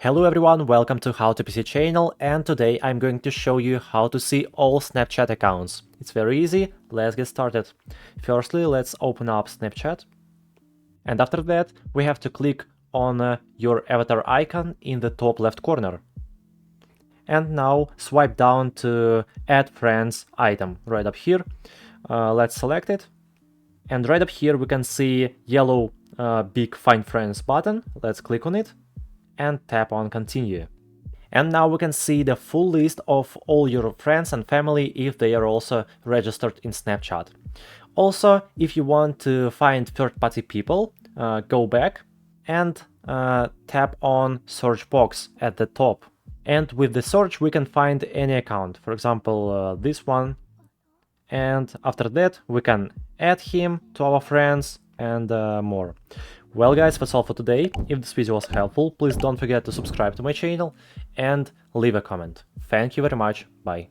Hello everyone, welcome to How to PC channel, and today I'm going to show you how to see all Snapchat accounts. It's very easy, let's get started. Firstly, let's open up Snapchat. And after that, we have to click on your avatar icon in the top left corner. And now swipe down to Add Friends item right up here. Let's select it. And right up here we can see yellow big Find Friends button. Let's click on it and tap on Continue. And now we can see the full list of all your friends and family if they are also registered in Snapchat. Also, if you want to find third-party people, go back and tap on search box at the top. And with the search we can find any account, for example this one. And after that we can add him to our friends and more. Well guys, that's all for today. If this video was helpful, please don't forget to subscribe to my channel and leave a comment. Thank you very much, bye.